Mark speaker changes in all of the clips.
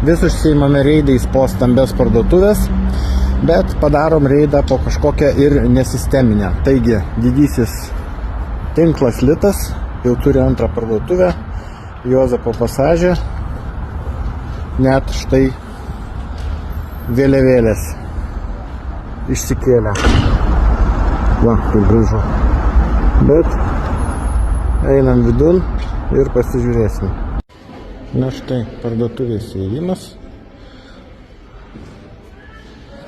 Speaker 1: vis užsiimame reidais po stambės parduotuvės, bet padarom reidą po kažkokią ir nesisteminę. Taigi, didysis tinklas Litas jau turi antrą parduotuvę, Juozapo pasažė, net štai vėliavėlės išsikėlė. Va, kaip gražu. Bet einam vidun ir pasižiūrėsim. Na štai, parduotuvės įėjimas.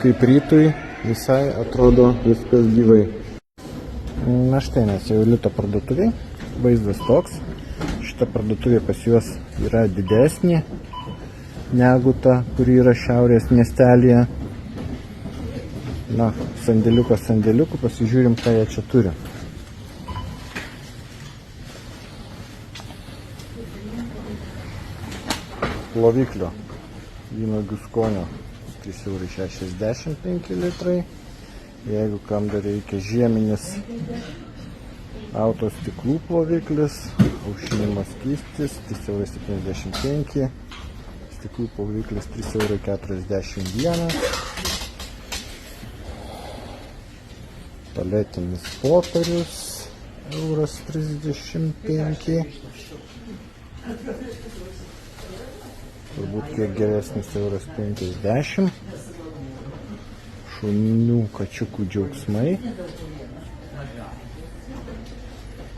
Speaker 1: Kaip rytui visai atrodo viskas gyvai. Na štai, mes jau Lito parduotuviai. Vaizdas toks. Šita parduotuvė pas juos yra didesnė negu ta, kuri yra šiaurės miestelėje. Na, sandėliukų, pasižiūrim, ką jie čia turi. Ploviklio vynuogių skonio 3,65 litrai. Jeigu kam dar reikia žieminis auto stiklų ploviklis, aušinimo skystis 3,75 €, stiklų ploviklis 3,41 €, paletinis popierius 1,35 €, turbūt kiek geresnis 1,50 €, šuninių kačiukų džiaugsmai.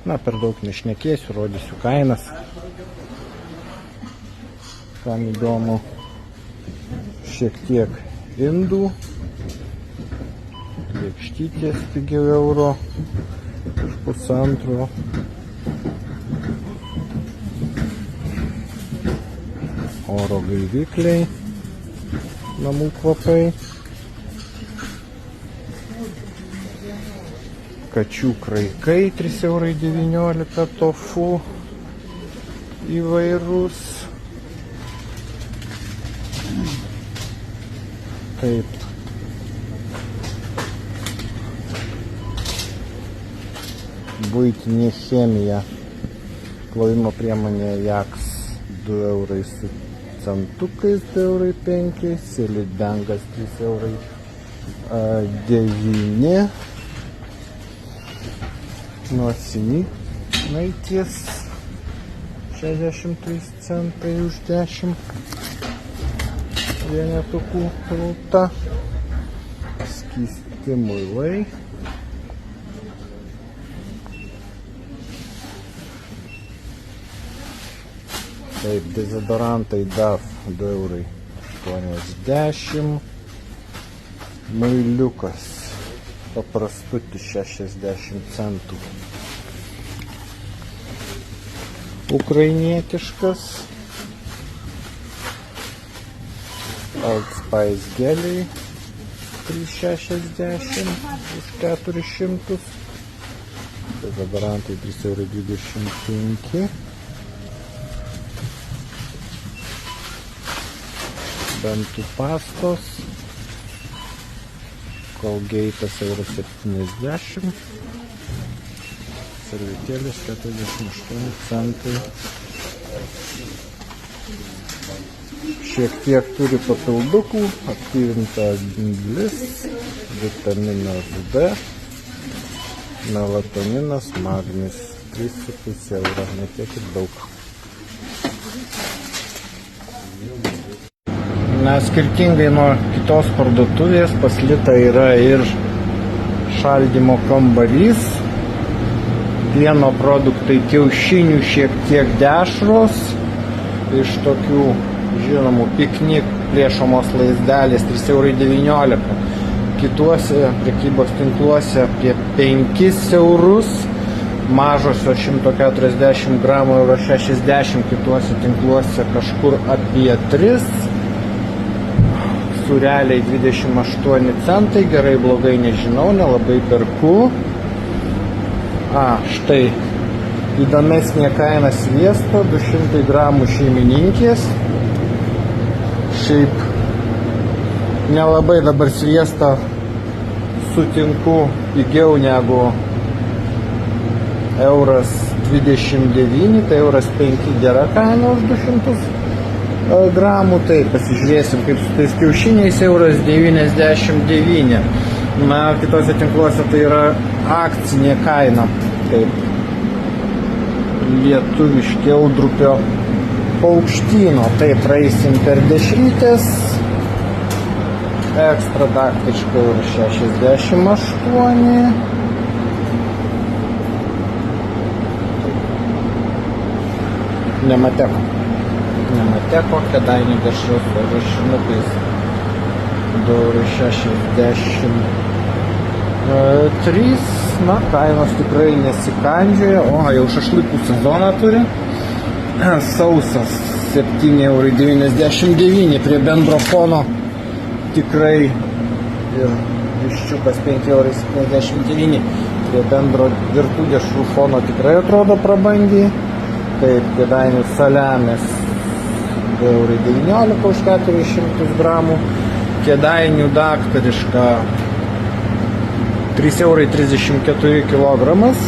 Speaker 1: Na, per daug nešnekėsiu, rodysiu kainas. Kam įdomu, šiek tiek indų, lėkštytės pigiau euro už pusantro. Oro gaivikliai, namų kvapai. Kačių kraikai 3,19 €, tofu įvairūs. Taip. Buitinė chemija. Plovimo priemonė Jaks 2 € su centukais, 2,05 €, Silidengas 3,9 €. Nosiniai naities 63 centai už 10 vienetukų rūta. Skysti muilai. Taip, dezodorantai DAF 2,80 €. Muiliukas paprastutis 60 centų. Ukrainietiškas. Old Spice geliai 3,60 € už 400. Dezodorantai 3,25 €. Dantų pastos. Colgate'as 1,70 €. Servetėlės 48 centai. Šiek tiek turi papildukų. Aktyvinta anglis, vitaminas D, melatoninas, magnis 3,5 €, ne tiek ir daug. Na, skirtingai nuo kitos parduotuvės, pas Litą yra ir šaldymo kambarys, pieno produktai, kiaušinių šiek tiek dešros, iš tokių žinomų piknik plėšomos laizdelės 3,19 €, kituose prekybos tinkluose apie 5 €, mažosios 140 gramų €60, kituose tinkluose kažkur apie 3 €. Sūreliai 28 centai, gerai blogai nežinau, nelabai perku. Štai įdomesnė kaina sviesto, 200 gramų šeimininkės. Šiaip nelabai dabar sviestą sutinku pigiau negu €1,29, tai €5 gera kaina už 200 gramų, tai pasižiūrėsim kaip su tais kiaušiniais, euras 99. Na, kitose tinkluose tai yra akcinė kaina, kaip lietuviški Eldrupio paukštyno. Tai praeisim per dešrytės, ekstra daktiškai euras 68. Nemateko, Kėdainių dešros su rašinukais 2,63. Na, kainos tikrai nesikandžioja. O, jau šašlykų sezoną turi. Sausas 7,99 prie bendro fono. Tikrai ir viščiukas 5,79 prie bendro virtų dešrų fono tikrai atrodo prabangiai. Taip, Kėdainių saliamis 2,19 už 400 gramų, Kėdainių daktariška 3,34 kilogramas,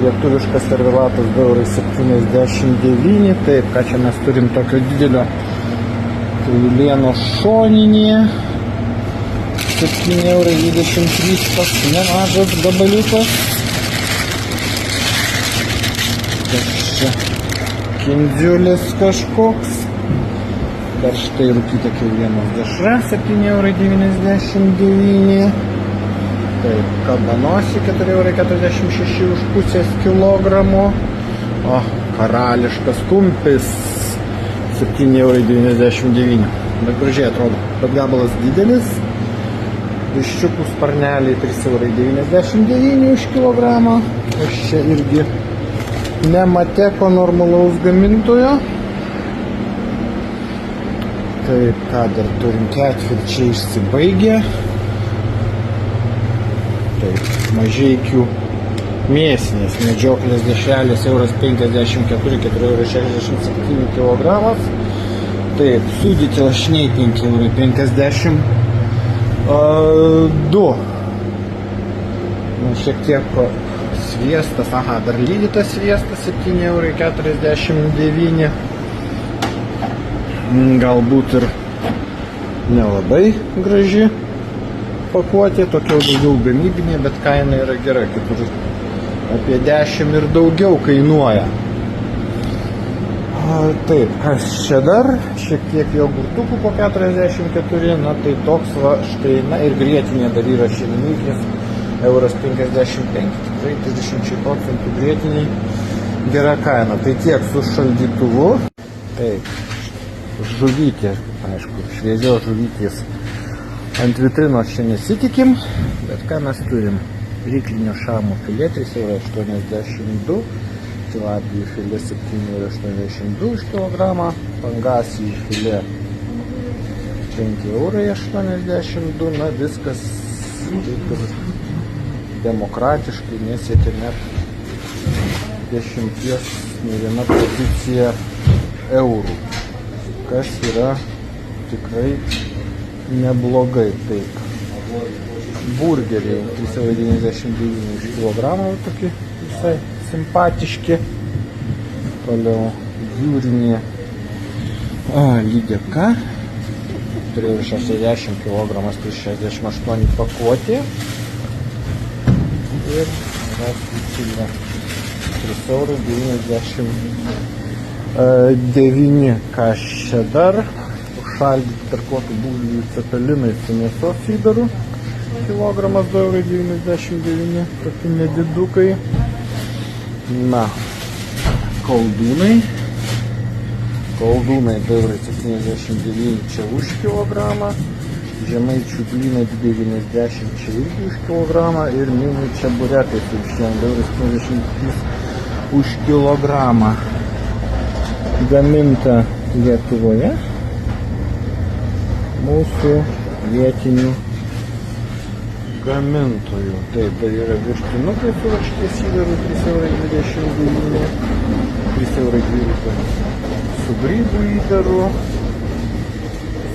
Speaker 1: lietuviškas servilatas 2,79. Taip, ką čia mes turim tokio didelio, kiaulieno šoninėje 7,23 €, nemažas gabaliukas. Kindziulis kažkoks. Dar štai rūkyta kiaulienos dešra 7,99 €. Taip, kabanosi 4,46 € už pusės kilogramo. O, karališkas kumpis 7,99 €. Bet gražiai atrodo, bet gabalas didelis. Viščiukų sparneliai 3,99 € už kilogramą. Aš čia irgi nemateko normalaus gamintojo. Taip, ką dar turim, ketvirčiai išsibaigė. Taip, mažeikių mėsinės medžioklės dešrelės euras 54, 4,67 € kilogramas. Taip, sūdyti lašiniai 5,52 €. Šiek tiek sviestas, aha, dar lydytas sviestas 7,49 €. Galbūt ir nelabai graži pakuotė, tokia daugiau gamybinė, bet kaina yra gera, kitur apie 10 ir daugiau kainuoja. Taip, kas čia dar? Šiek tiek jogurtukų po 44, na tai toks va, štai, na ir grietinė dar yra šeimininkės, euras 55, tikrai 30% grietiniai, gera kaina. Tai tiek su šaldytuvu. Taip, žuvytė, aišku, šviežios žuvytės ant vitrinos čia nesitikim, bet ką mes turim? Ryklinio šamo filė 3,82 €, tilapijų filė 7,82 € už kilogramą, pangasijų filė 5,82 €, na viskas kaip ir demokratiškai nesiekia net 10 nei viena pozicija eurų, kas yra tikrai neblogai. Taip, burgeriai 3,99 € už kilogramą, tokie visai simpatiški. Toliau jūrinė lydeka 3,60 kg, 3,68 pakuotė. Ir rąstilė 3,99 €. Kas čia dar? Užšaldyti tarkuotų bulvių cepelinai su mėsos įdaru. Kilogramas 2,99 €, tokie nedidukai. Na, koldūnai 2,79 € čia už kilogramą. Žemaičių blynai 2,90 € čia irgi už kilogramą. Ir mini čeburekai su vištienom 2,73 € už kilogramą. Gaminta Lietuvoje mūsų vietinių gamintojų. Taip, dar yra vištinukai su varškės įdaru 3,29 €, 3,12 € su grybų įdaru,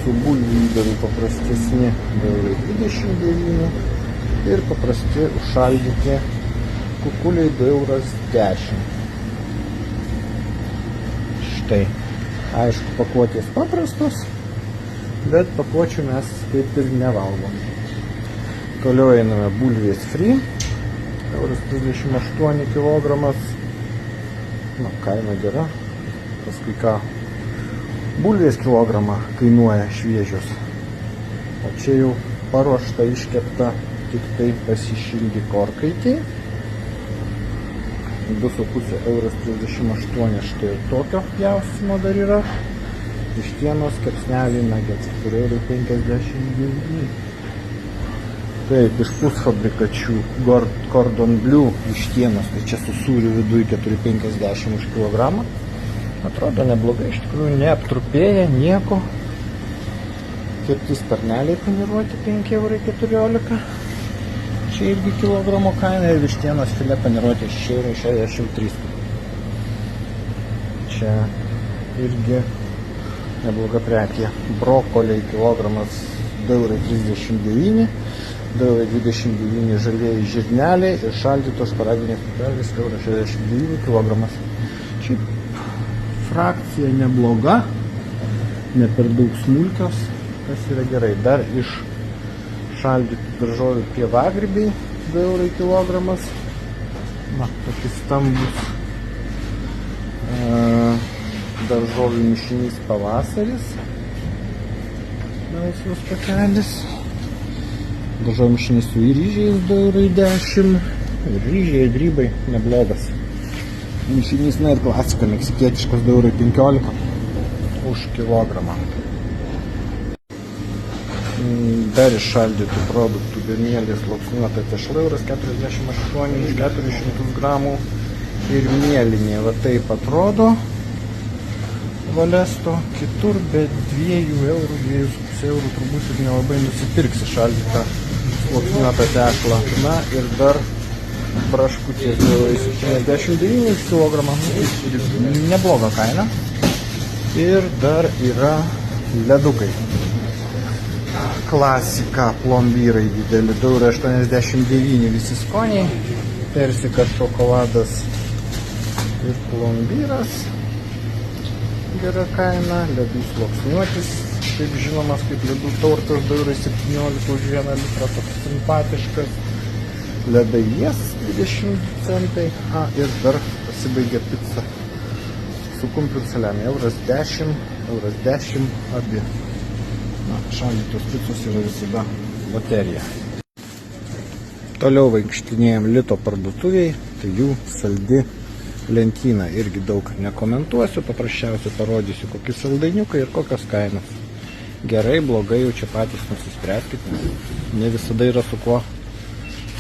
Speaker 1: su bulvių įdaru paprastesni 2,29 € ir paprasti užšaldyti kukuliai 2,10 €. Štai Aišku, pakuotės paprastos, bet pakuočių mes kaip ir nevalgom. Toliau einame bulvės free, 38 kg. Nu, kaina gera. Paskui ką, bulvės kilogramą kainuoja šviežios. O čia jau paruošta, iškepta, tik tai pasišildyk orkaitį. 2,5 € 38, štai ir tokio pjaustymo dar yra. Vištienos kepsneliai nuggets, 4,59 €. Taip, iš pusfabrikačių Cordon Bleu vištienos, tai čia su sūriu viduje 4,50 € už kilogramą. Atrodo neblogai, iš tikrųjų neaptrupėja nieko. Kepti sparneliai paniruoti 5,14 €. Čia irgi kilogramo kaina ir vištienos filė paniruoti 6,63 €. Čia irgi nebloga prekė. Brokoliai kilogramas 2,39 €, 2,29 € žalieji žirneliai ir šaldytos paraginės pupelės 1,69 € kilogramas. Šiaip frakcija nebloga, ne per daug smulkios, kas yra gerai. Dar iš šaldytų daržovių pievagrybiai 2 € kilogramas. Na, tokis stambus daržovių mišinys pavasaris. Melsvas pakelis. Daržovių mišinys su ryžiais 2,10 €. Ir ryžiai, ir grybai neblogas. Mišinys, na ir klasika, meksikietiškas 2,15 € už kilogramą. Dar iš šaldytų produktų vienėlis sluoksniuota tešla 1,48 € už 400 gramų. Ir mielinė, va taip atrodo. Valesto, kitur be 2 €, 2,5 € turbūt ir nelabai nusipirksi šaldytą sluoksniuotą tešlą. Na ir dar braškutės 2,79 € kilogramą. Nebloga kaina. Ir dar yra ledukai. Klasika, plombyrai dideli, 2,89 € visi skoniai. Persikas, šokoladas ir plombyras. Gera kaina. Ledų sluoksniuotis, taip žinomas kaip ledų tortas, 2,17 € už 1 litrą, toks simpatiškas. Ledai jas 20 centai. Ir dar pasibaigė pica su kumpiu saliami, 1,10 € abi. Na, šaldytos picos yra visada loterija. Toliau vaikštinėjom Lito parduotuviai, tai jų saldi lentyna. Irgi daug nekomentuosiu, paprasčiausiai parodysiu, kokie saldainiukai ir kokios kainos. Gerai, blogai, jau čia patys nusispręskite, ne visada yra su kuo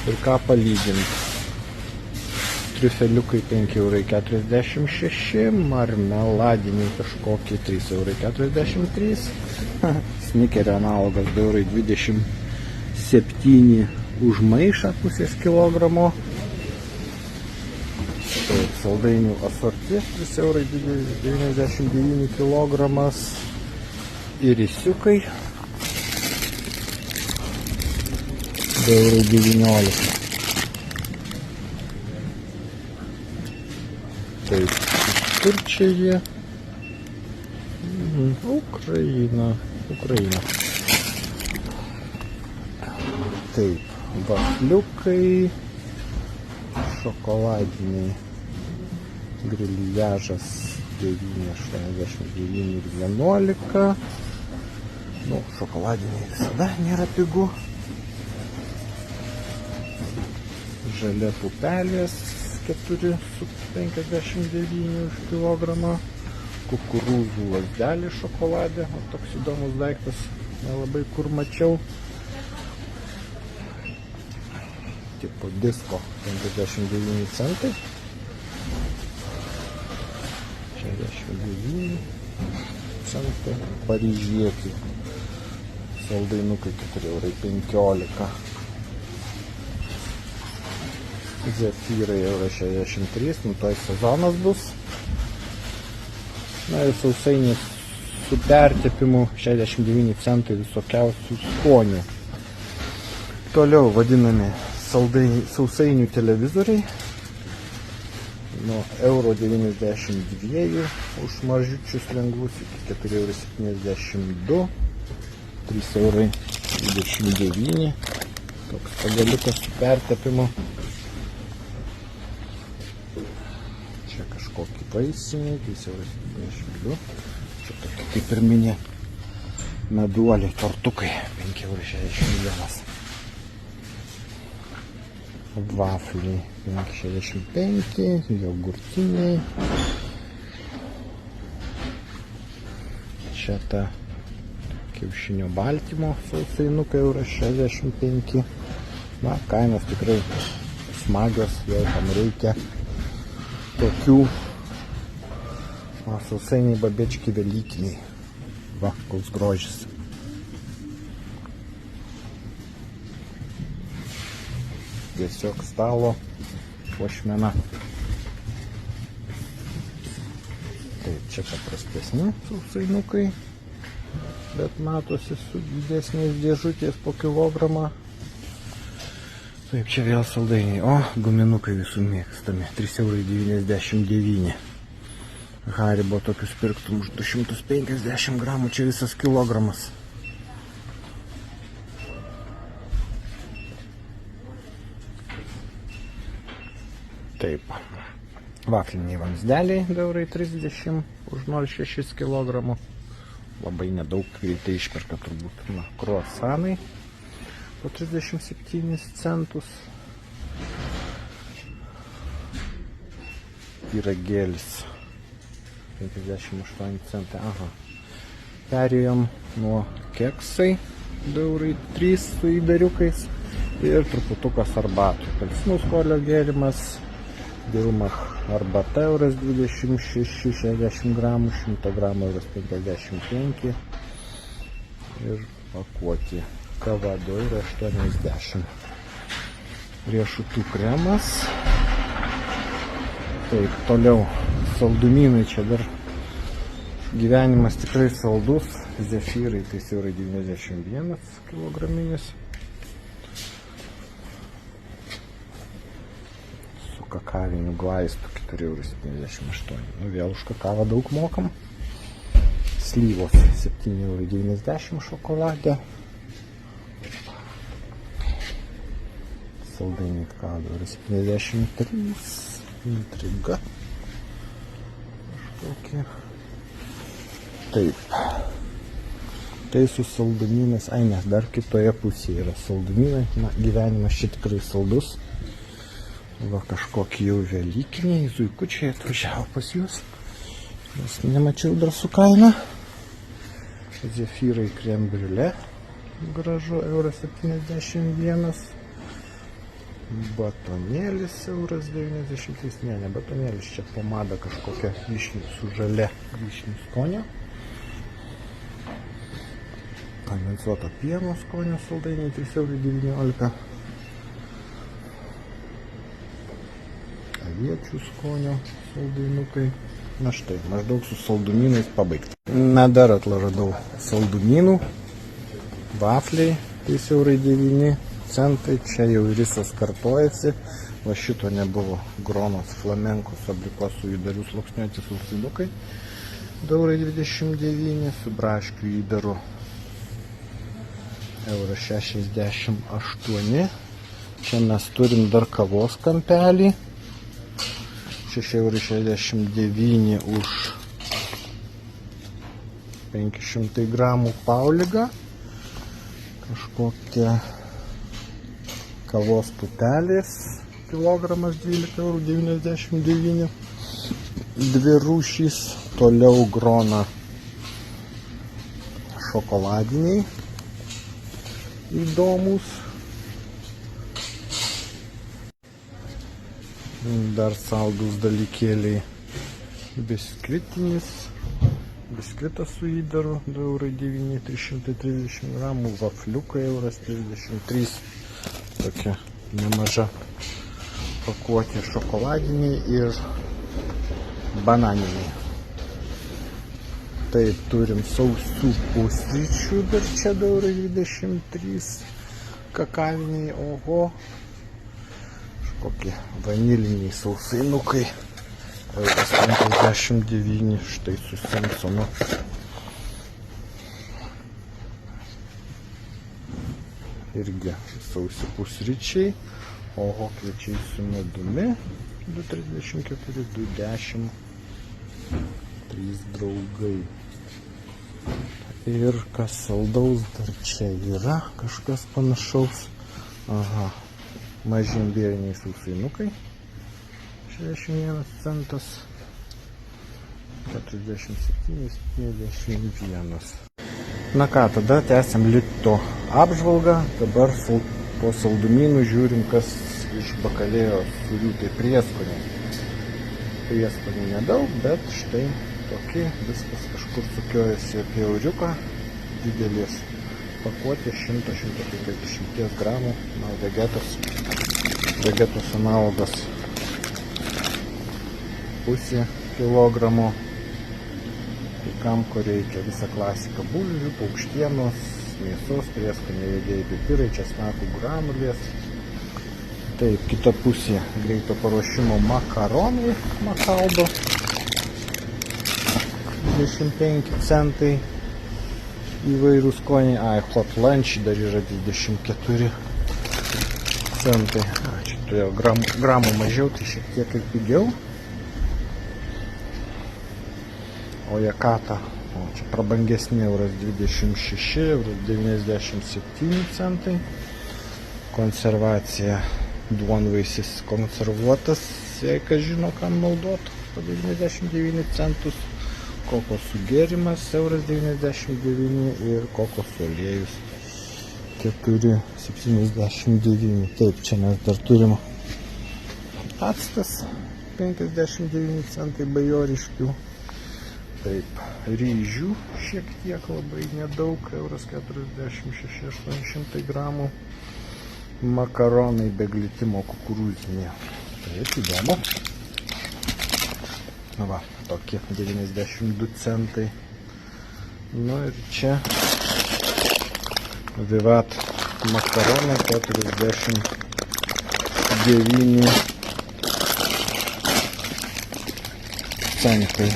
Speaker 1: ir ką palyginti. Triufeliukai 5,46 €, marmeladiniai kažkokie 3,43 €. Snikerio analogas 2,27 € už maišą pusės kilogramo. Taip, saldainių asorti 3,99 € kilogramas. Irisiukai 2,19 €. Taip, kur čia jie? Ukraina. Taip, vafliukai, šokoladiniai, griliažas 9,89 € ir 11 €. Nu, šokoladiniai visada nėra pigu. Žalia pupelės 4,59 € už kilogramą. Kukurūzų lazdelė šokoladė, o toks įdomus daiktas, nelabai kur mačiau. Tipo disko 59 centai. 69 centai. Paryžietį. Saldainukai 4,15 €. Zefyrai 1,63 €, nu toj sezonas bus. Na ir sausainiai su pertepimu 69 centai visokiausių skonių. Toliau vadinami sausainių televizoriai. nuo 1,92 € už mažyčius lengvus iki 4,72 €, 3,29 €. Toks pagaliukas su pertepimu. Čia kažkokį vaisiniai, 3,72 €. Čia tokie kaip ir mini meduoliai, tortukai, 5,61 €. Vafliai 5,65 €, jogurtiniai. Čia ta kiaušinio baltymo sausainukai 1,65 €. Na, kainos tikrai smagios, jei tam reikia tokių. O sausainiai babečki velykiniai. Va, koks grožis. Tiesiog stalo puošmena. Taip, čia paprastesni sausainukai, bet matosi su didesniais dėžutės po kilogramą. Taip, čia vėl saldainiai. O, guminukai visų mėgstami. 3,99 €. Haribo tokius pirktum už 250 gramų, čia visas kilogramas. Taip, vafliniai vamzdeliai 2,30 € už 0,6 kg. Labai nedaug, greitai išperka turbūt. Na, kruasanai po 37 centus. Pyragėlis 58 centai. Aha. Perėjom nuo keksai 2,03 € su įdariukais ir truputukas arbatų. Apelsinų skonio gėrimas, Dilmach arbata 1,26 €, 60 gramų, 100 gramų 1,55 € ir pakuoti kava 2,80 €. Riešutų kremas. Taip, toliau saldumynai, čia dar gyvenimas tikrai saldus. Zefyrai 3,91 € kilograminis. Su kakaviniu glaistu 4,78 €. Nu, vėl už kakavą daug mokam. Slyvos 7,90 € šokolade. Saldainiai ką 2,73 €. Intriga. Kažkokia. Taip. Tai su saldumynais, ai ne, dar kitoje pusėje yra saldumynai. Na, gyvenimas čia tikrai saldus. Va, kažkokie jau velykiniai, zuikučiai atvažiavo pas jūs. Nes nemačiau dar su kaina. Zefyrai krem briulė. Gražu, 1,71 €. Batonėlis 1,93 €. Ne batonėlis, čia pomada kažkokia vyšnių su žalia vyšnių skonio. Kondensuoto pieno skonio saldainiai 3,19 €. Aviečių skonio saldainukai. Na štai, maždaug su saldumynais pabaigta. Na, dar atradau saldumynų. Vafliai 3,09 €. Čia jau visas kartojasi. Va šito nebuvo. Gronos flamenkos abrikosų įdarių sluoksniuoti sausainukai 2,29 € su braškių įdaru 1,68 €. Čia mes turim dar kavos kampelį 6,69 € už 500 gramų pauligą. Kažkokia kavos putelės kilogramas 12,99 €. Dvi rūšys. Toliau grona šokoladiniai įdomus. Dar saldus dalykėliai. Biskvitinis. Biskvitas su įdaru 2,9 €, 330 gramų. Vafliukai 1,33 €. Tokia nemaža pakuotė šokoladiniai ir bananiniai. Taip, turim sausų pusryčių, dar čia 2,23 €. Kakaviniai, oho. Kažkokie vaniliniai sausainukai euras 59, štai su Simpsonu. Irgi sausi pusryčiai, oho kviečiai su medumi, 2,34, 2,10, 3 draugai. Ir kas saldaus dar čia yra, kažkas panašaus. Aha, maži imbieriniai sausainukai, 61 centas, 47,71. Na ką, tada tęsiam Lidl apžvalgą. Dabar po saldumynų žiūrim, kas iš bakalėjo suriūtai prieskoniai. Prieskonių nedaug, bet štai tokie, viskas kažkur sukiojasi apie euriuką. Didelės pakuotės 100-150 gramų. Na, vegetos analogas pusė kilogramo. Tai kam ko reikia, visą klasiką bulvių, paukštienos, mėsos, prieskoniai, juodieji pipirai, česnakų granulės. Taip, kita pusė greito paruošimo makaronai Makaldo, 25 centai, įvairių skoniai. Hot lunch dar yra 24 centai. Čia turėjo gramų mažiau, tai šiek tiek ir pigiau. O Jakata, čia prabangesnė, euras 26, euras 97 centai. Konservacija, duonvaisis konservuotas, jei kas žino, kam naudotų, po 99 centus. Kokosų gėrimas, euras 99 ir kokosų aliejus 4,79. Taip, čia mes dar turim actas, 59 centai bajoriškių. Taip, ryžių šiek tiek, labai nedaug, euras 46,800 gramų. Makaronai be glitimo kukurūzinė. Taip, įdomu. Va, tokie 92 centai. Nu ir čia Vivat makaronai 49 centai.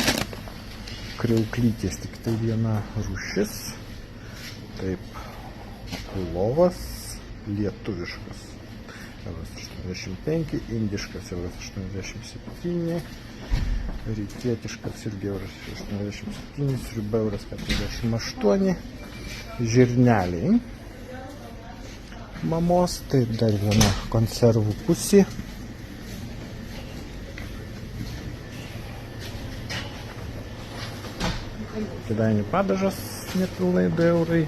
Speaker 1: Kriauklytės tik tai viena rūšis. Taip, lovas lietuviškas euras 85, indiškas euras 87, rytietiškas irgi euras 87, sriuba euras 48, žirneliai mamos. Taip, dar viena konservų pusė. Kėdainių padažas nepilnai 2 eurai.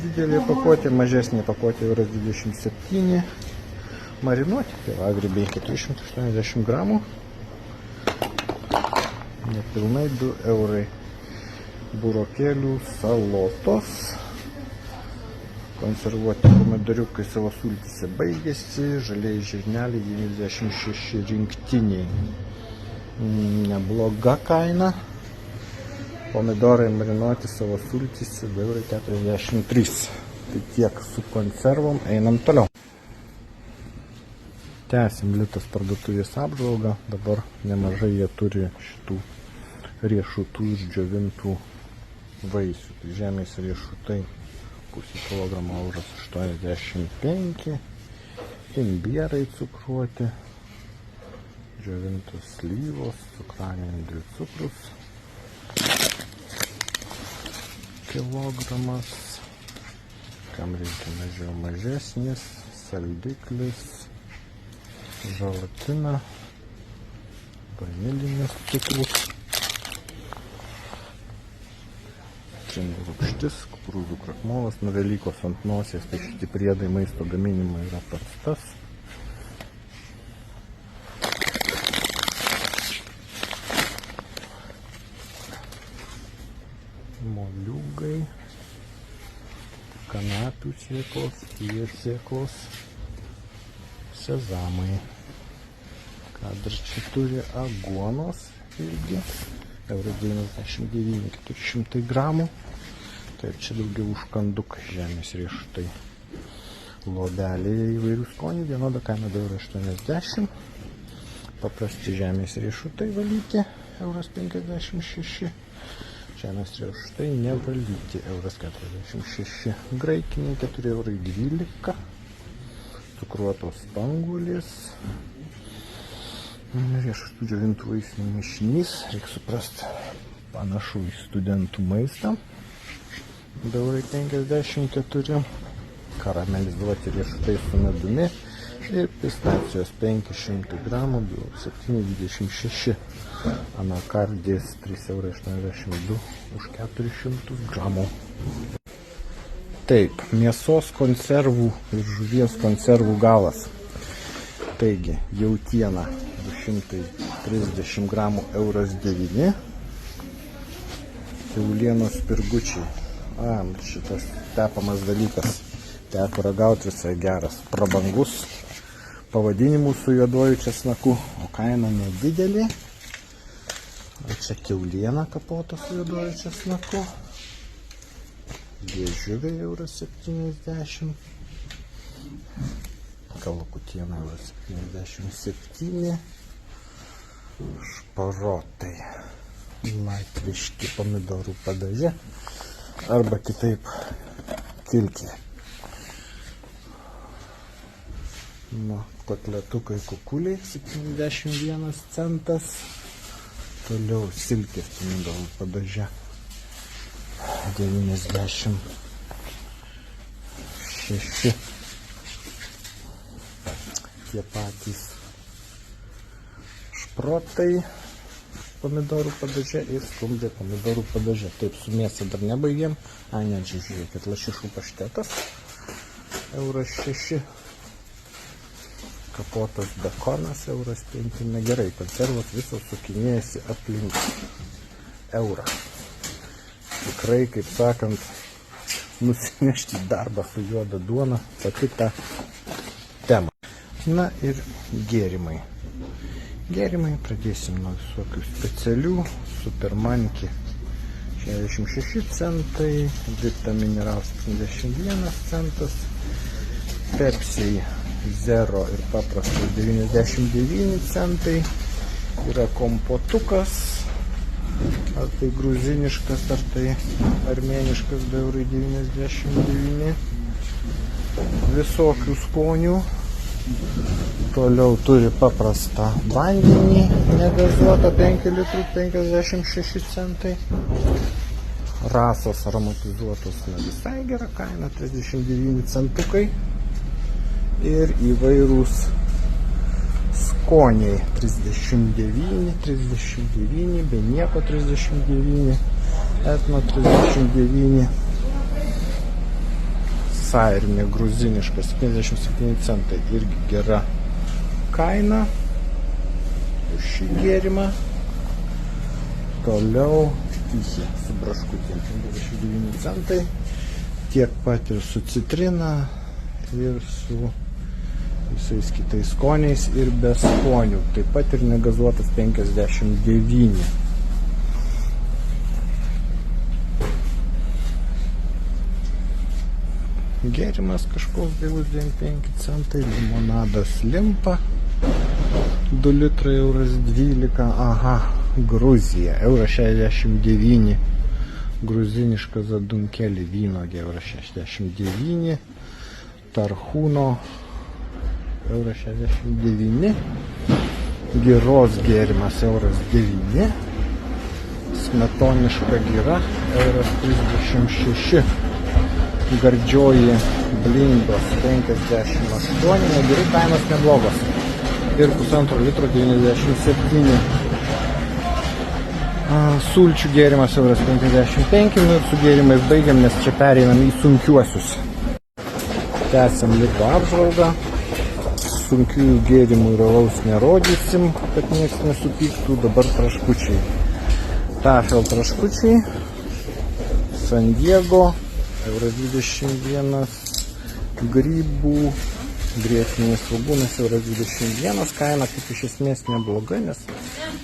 Speaker 1: Didelė pakuotė, mažesnė pakuotė euras 27. Marinuoti pievagrybiai 480 gramų. Nepilnai 2 eurai. Burokėlių salotos. Konservuoti pomidoriukai savo sultyse baigėsi. Žaliai žirneliai 96 rinktiniai. Nebloga kaina. Pomidorai marinuoti savo sultyse 2,43. Tai tiek su konservom, einam toliau. Tęsim Litas parduotuvės apžvalgą. Dabar nemažai jie turi šitų riešutų ir džiovintų vaisių. Tai žemės riešutai pusė kilogramo euras 85. Imbierai cukruoti. Džiovintos slyvos, cukranendrių cukrus. Kilogramas, kam reikia mažiau mažesnis, saldiklis, želatina, vanilinis cukrus, citrinų rūgštis, kukurūzų krakmolas. Nuo Velykos ant nosies, tai šitie priedai maisto gaminimo yra pats tas. Moliūgai, kanapių sėklos, sėklos, sezamai. Ką dar čia turi? Aguonos irgi, euras 99, 400 gramų. Taip, čia daugiau užkandukai, žemės riešutai. Lobelėje įvairių skonių, vienoda kaina euras 80. Paprasti žemės riešutai valyti, euras 56. Žemės riešutai nevalyti, euras 46. Graikiniai 4,12 eurai. Cukruotos spanguolės. Riešutų džiovintų vaisinių mišinys, reikia suprasti, panašu į studentų maistą. 2,54 eurai. Karamelizuoti riešutai su medumi ir pistacijos 500 gramų, 7,26 €. Anakardės 3,82 € už 400 gramų. Taip, mėsos konservų ir žuvies konservų galas. Taigi, jautiena 230 gramų euras 9. Kiaulienos spirgučiai. Šitas tepamas dalykas. Teko ragauti, visai geras. Prabangus. Pavadinimų su juoduoju česnaku, o kaina nedidelė. O čia kiauliena kapota su juoduoju česnaku. Liežuviai euras 70. Kalakutiena euras 77. Šparotai. Latviški pomidorų padaže. Arba kitaip kilkė. Kotletukai kukuliai 71 centas. Toliau silkės pomidorų padaže 96. Tie patys šprotai pomidorų padaže ir skumbrė pomidorų padaže. Taip, su mėsa dar nebaigėm. Ne, čia žiūrėkit, lašišų paštetas. Euras 6. Kapotas bekonas, euras 5. Negerai, konservos visos sukinėjasi aplink eurą. Tikrai, kaip sakant, nusinešti darbą su juoda duona, pati ta tema. Na ir gėrimai. Gėrimai pradėsim nuo visokių specialių. Supermanki 66 centai, Vita Minerals 71 centas, Pepsi Zero ir paprastas 99 centai. Yra kompotukas, ar tai gruziniškas, ar tai armėniškas, 2,99 €. Visokių skonių. Toliau turi paprastą vandenį, negazuotą 5 litrų, 56 centai. Rasos aromatizuotos visai gera kaina, 39 centukai. Ir įvairūs skoniai 39, be nieko 39, etno 39, sairmė gruziniška 77 centai, irgi gera kaina už šį gėrimą. Toliau tychė su braškutėm 59 centai, tiek pat ir su citrina ir su visais kitais skoniais ir be skonių. Taip pat ir negazuotas 59. Gėrimas kažkoks gailus 95 centai. Limonadas Limpa 2 litrai euras 12. Aha, Gruzija euras 69. Gruziniška zadunkelį vynuogė euras 69. Tarhūno euras 69. Giros gėrimas euras 9. Smetoniška gira euras 36. Gardžioji blindos 58. Negirų kainos neblogos. Ir 1,5 litro 97. Sulčių gėrimas euras 55. Ir su gėrimais baigiam, nes čia pereinam į sunkiuosius. Tęsiam liko apžvalgą. Sunkiųjų gėrimų ir alaus nerodysim, kad nieks nesupyktų. Dabar traškučiai. Tafel traškučiai. San Diego euras 21. Grybų grėtinis svogūnas euras 21. Kaina kaip iš esmės nebloga, nes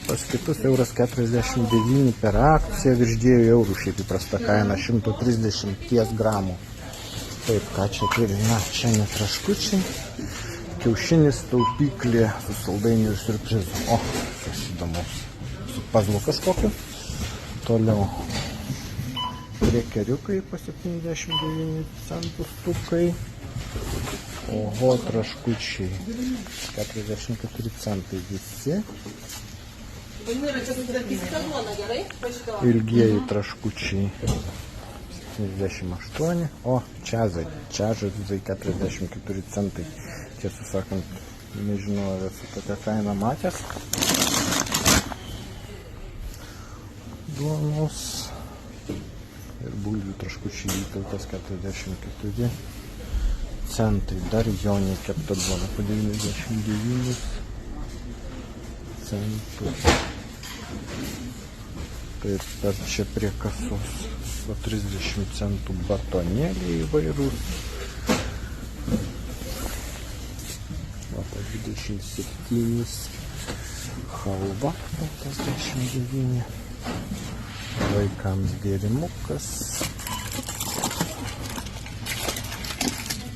Speaker 1: pas kitus euras 49 per akciją, virš 2 eurų šiaip įprasta kaina, 130 gramų. Taip, ką čia turi? Na, čia ne traškučiai. kiaušinis, taupyklė su saldainiu ir siurprizu. O, kas įdomus. Su pazlu kažkokiu. Toliau. Krekeriukai po 79 centų stukai. Oho, traškučiai. 44 centai visi. Ilgieji traškučiai. 78. O, čiazai. Čiazai 44 centai. Tiesą sakant, nežinau, ar esu tokią kainą matęs. Duonos. Ir bulvių traškučiai Vytautas 44 centai. Dar Jonė kepta duona po 99 centus. Taip pat čia prie kasos po 30 centų batonėliai įvairūs. O po 27 halva 59. Vaikams gėrimukas.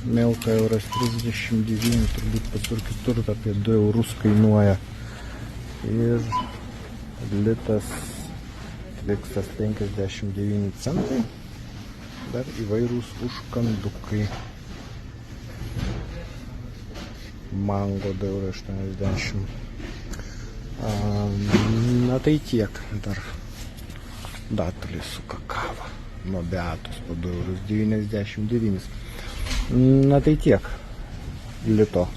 Speaker 1: Milka euras 39, turbūt pasur kitur apie 2 eurus kainuoja. Ir litas liksas 59 centai. Dar įvairūs užkandukai. Mango 2,80 €. Na tai tiek dar. Datulės su kakava. Nuo Beatos po 2,99 €. Na tai tiek. Lito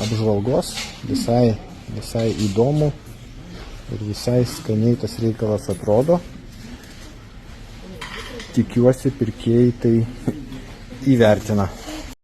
Speaker 1: apžvalgos. Visai įdomu. Ir visai skaniai tas reikalas atrodo. Tikiuosi pirkėjai tai įvertina.